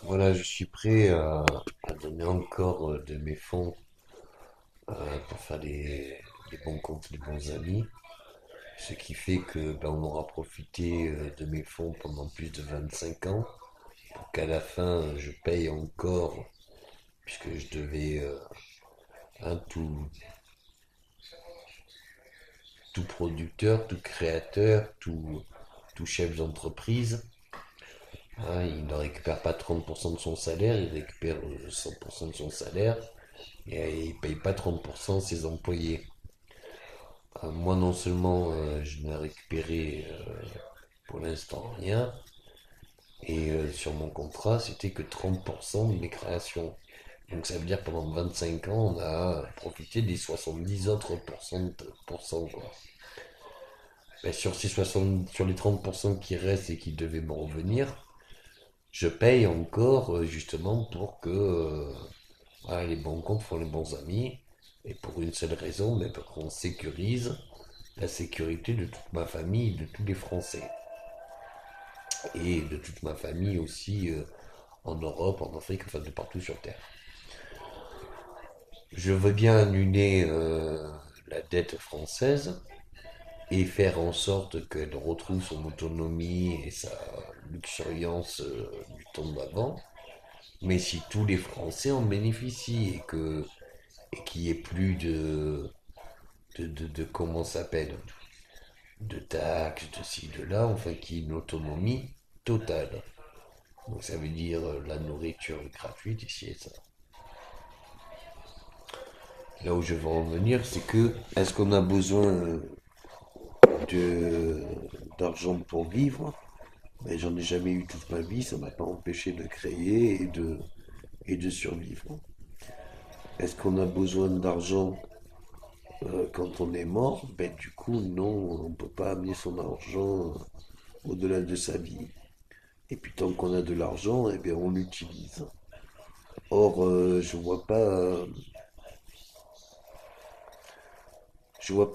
Voilà, je suis prêt à donner encore de mes fonds pour faire des bons comptes, des bons amis. Ce qui fait que on aura profité de mes fonds pendant plus de 25 ans pour qu'à la fin je paye encore, puisque je devais un tout producteur, tout créateur, tout chef d'entreprise. Hein, il ne récupère pas 30% de son salaire, il récupère 100% de son salaire et il ne paye pas 30% ses employés. Moi, non seulement je n'ai récupéré pour l'instant rien, et sur mon contrat, c'était que 30% de mes créations. Donc ça veut dire que pendant 25 ans, on a profité des 70 autres pourcents, quoi. Mais sur ces 60, sur les 30% qui restent et qui devaient me revenir, je paye encore justement pour que voilà, les bons comptes font les bons amis. Et pour une seule raison, mais pour qu'on sécurise la sécurité de toute ma famille, de tous les Français. Et de toute ma famille aussi en Europe, en Afrique, enfin de partout sur Terre. Je veux bien annuler la dette française et faire en sorte qu'elle retrouve son autonomie et sa luxuriance du temps d'avant. Mais si tous les Français en bénéficient et qu'il n'y ait plus de comment ça s'appelle, de taxes, de ci, de là, enfin qu'il y ait une autonomie totale. Donc ça veut dire la nourriture gratuite ici et ça. Là où je veux en venir, c'est que est-ce qu'on a besoin de d'argent pour vivre? Ben, j'en ai jamais eu toute ma vie, ça m'a pas empêché de créer et de survivre. Est-ce qu'on a besoin d'argent quand on est mort? Ben du coup non, on peut pas amener son argent au-delà de sa vie. Et puis tant qu'on a de l'argent, eh bien on l'utilise. Or, je vois pas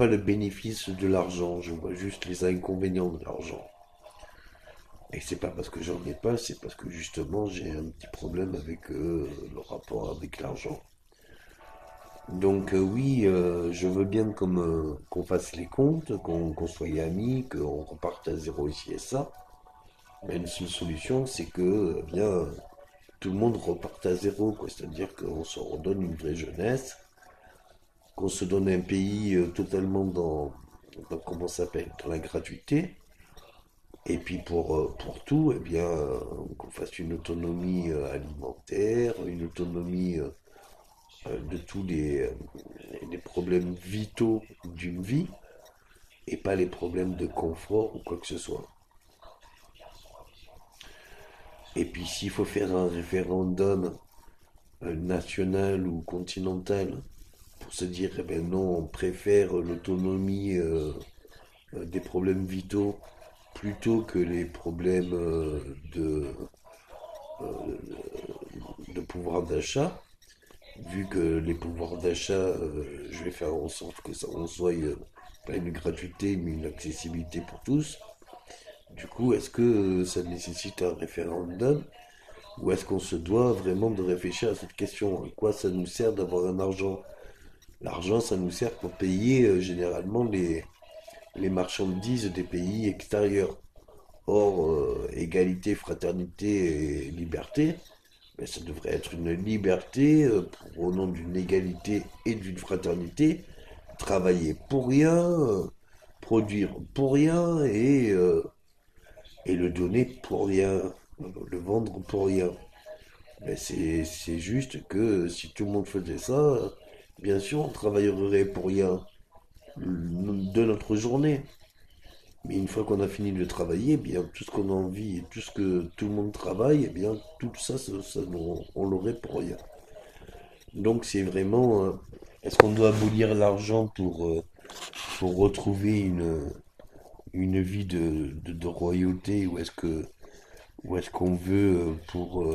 le bénéfice de l'argent, je vois juste les inconvénients de l'argent. Et c'est pas parce que j'en ai pas, c'est parce que justement j'ai un petit problème avec le rapport avec l'argent. Donc oui, je veux bien qu'on fasse les comptes, qu'on soit amis, qu'on reparte à zéro ici et ça. Mais une seule solution, c'est que bien tout le monde reparte à zéro, quoi. C'est-à-dire qu'on se redonne une vraie jeunesse, qu'on se donne un pays totalement dans comment ça s'appelle, dans la gratuité. Et puis pour tout, eh bien, qu'on fasse une autonomie alimentaire, une autonomie de tous les problèmes vitaux d'une vie, et pas les problèmes de confort ou quoi que ce soit. Et puis s'il faut faire un référendum national ou continental pour se dire, eh ben non, on préfère l'autonomie des problèmes vitaux plutôt que les problèmes de pouvoir d'achat, vu que les pouvoirs d'achat, je vais faire en sorte que ça en soit pas une gratuité, mais une accessibilité pour tous. Du coup, est-ce que ça nécessite un référendum ou est-ce qu'on se doit vraiment de réfléchir à cette question? À quoi ça nous sert d'avoir un argent? L'argent, ça nous sert pour payer généralement les marchandises des pays extérieurs. Or, égalité, fraternité et liberté, mais ça devrait être une liberté au nom d'une égalité et d'une fraternité, travailler pour rien, produire pour rien et le donner pour rien, le vendre pour rien. Mais c'est juste que si tout le monde faisait ça, bien sûr, on travaillerait pour rien de notre journée. Mais une fois qu'on a fini de travailler, eh bien tout ce qu'on a envie et tout ce que tout le monde travaille, eh bien tout ça, on l'aurait pour rien. Donc c'est vraiment, est-ce qu'on doit abolir l'argent pour retrouver une vie de royauté ou est-ce qu'on veut pour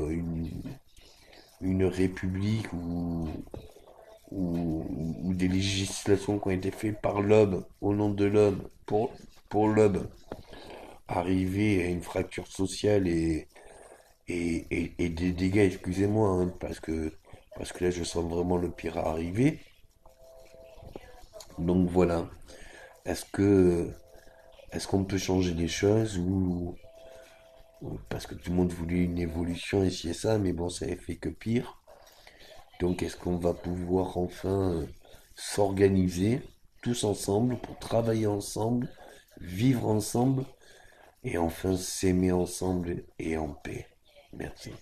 une république ou des législations qui ont été faites par l'homme, au nom de l'homme, pour l'homme, arriver à une fracture sociale et des dégâts, excusez-moi, hein, parce que là je sens vraiment le pire arriver. Donc voilà. Est-ce que est-ce qu'on peut changer les choses ou- parce que tout le monde voulait une évolution ici et ça, mais bon, ça n'a fait que pire. Donc est-ce qu'on va pouvoir enfin s'organiser tous ensemble pour travailler ensemble, vivre ensemble et enfin s'aimer ensemble et en paix. Merci.